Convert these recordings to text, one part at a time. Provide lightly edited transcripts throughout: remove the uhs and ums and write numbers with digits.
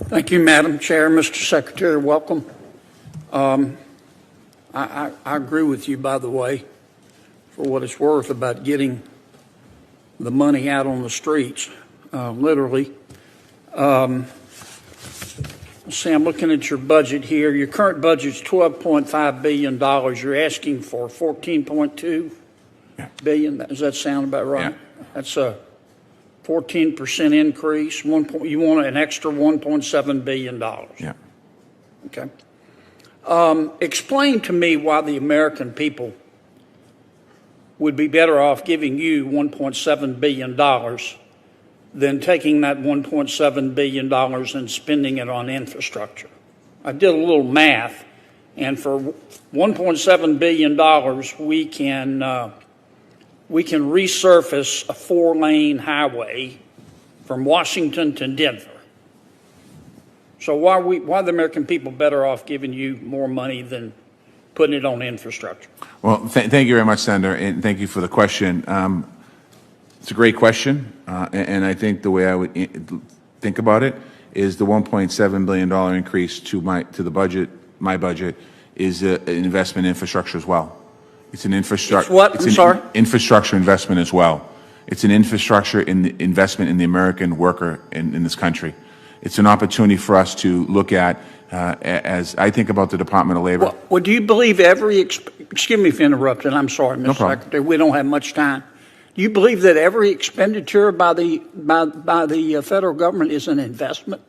Thank you, Madam Chair. Mr. Secretary, welcome. I agree with you, by the way, for what it's worth, about getting the money out on the streets, literally. See, I'm looking at your budget here. Your current budget is $12.5 billion. You're asking for $14.2 billion. Does that sound about right? Yeah. That's a 14% increase. You want an extra $1.7 billion. Yeah. Okay. Explain to me why the American people would be better off giving you $1.7 billion than taking that $1.7 billion and spending it on infrastructure. I did a little math, and for $1.7 billion, we can resurface a 4-lane highway from Washington to Denver. So why are the American people better off giving you more money than putting it on infrastructure? Well, thank you very much, Senator, and thank you for the question. It's a great question, and I think the way I would think about it is the $1.7 billion increase to the budget, my budget, is an investment in infrastructure as well. It's an infrastructure. What? I'm sorry? Infrastructure investment as well. It's an infrastructure investment in the American worker in this country. It's an opportunity for us to look at, as I think about the Department of Labor. Well, do you believe excuse me for interrupting, I'm sorry, Mr. No problem. Secretary, we don't have much time. Do you believe that every expenditure by the federal government is an investment?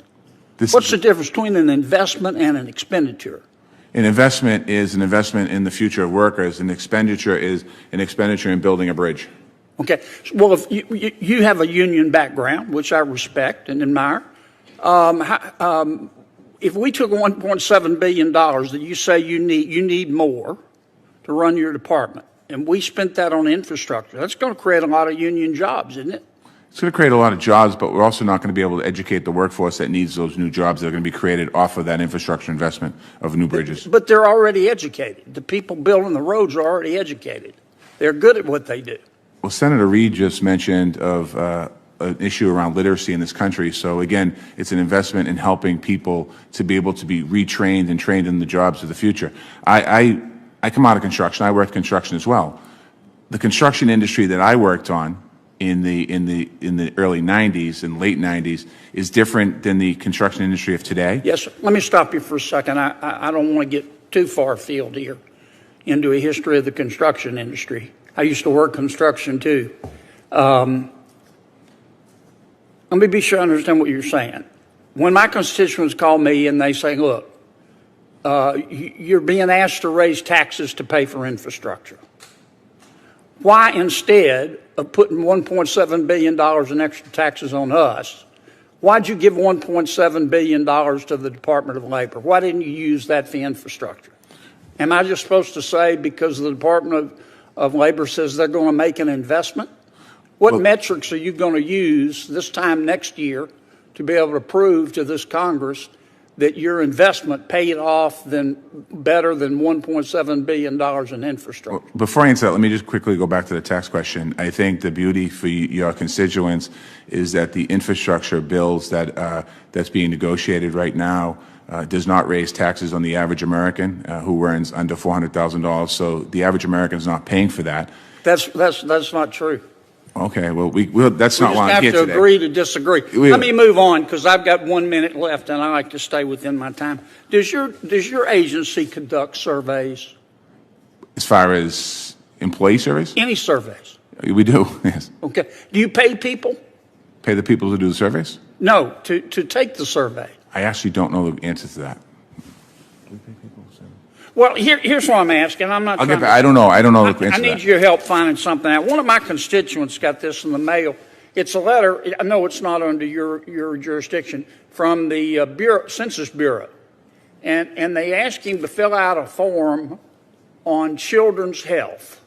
What's the difference between an investment and an expenditure? An investment is an investment in the future of workers. An expenditure is an expenditure in building a bridge. Okay. Well, if you have a union background, which I respect and admire, if we took $1.7 billion that you say you need more to run your department, and we spent that on infrastructure, that's going to create a lot of union jobs, isn't it? It's going to create a lot of jobs, but we're also not going to be able to educate the workforce that needs those new jobs that are going to be created off of that infrastructure investment of new bridges. But they're already educated. The people building the roads are already educated. They're good at what they do. Well, Senator Reid just mentioned of an issue around literacy in this country. So again, it's an investment in helping people to be able to be retrained and trained in the jobs of the future. I come out of construction. I worked construction as well. The construction industry that I worked on in the early 90s and late 90s is different than the construction industry of today. Yes, sir. Let me stop you for a second. I don't want to get too far afield here into a history of the construction industry. I used to work construction too. Let me be sure I understand what you're saying. When my constituents call me and they say, look, you're being asked to raise taxes to pay for infrastructure. Why, instead of putting $1.7 billion in extra taxes on us, why'd you give $1.7 billion to the Department of Labor? Why didn't you use that for infrastructure? Am I just supposed to say because the Department of Labor says they're going to make an investment? What metrics are you going to use this time next year to be able to prove to this Congress that your investment paid off better than $1.7 billion in infrastructure? Well, before I answer that, let me just quickly go back to the tax question. I think the beauty for your constituents is that the infrastructure bills that's being negotiated right now does not raise taxes on the average American who earns under $400,000. So the average American is not paying for that. That's not true. Okay, well, that's not why I'm here today. We just have to agree to disagree. Let me move on because I've got 1 minute left and I like to stay within my time. Does your agency conduct surveys? As far as employee surveys? Any surveys? We do, yes. Okay. Do you pay people? Pay the people to do the surveys? No, to take the survey. I actually don't know the answer to that. Well, here's what I'm asking. I'm not. I don't know. I don't know the answer. I need your help finding something out. One of my constituents got this in the mail. It's a letter. I know it's not under your jurisdiction, from the Census Bureau, and they asked him to fill out a form on children's health,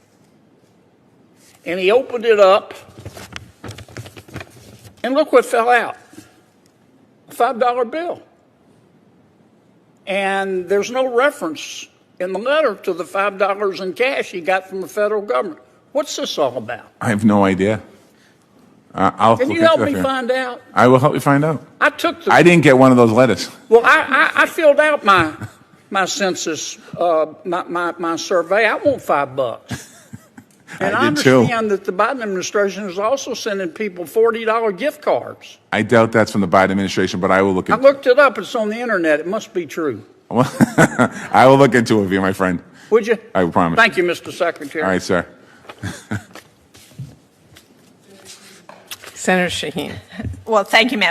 and he opened it up, and look what fell out: a $5 bill. And there's no reference in the letter to the $5 in cash he got from the federal government. What's this all about? I have no idea. I'll Can look you into help that me for you. find out? I will help you find out. I took the I didn't get one of those letters. Well, I filled out my census, my survey. I want $5. And I did too. understand that the Biden administration is also sending people $40 gift cards. I doubt that's from the Biden administration, but I will look I into looked it up. It's on the internet. It must be true. I will look into it for you, my friend. Would you? I promise. Thank you, Mr. Secretary. All right, sir. Senator Shaheen. Well, thank you, Madam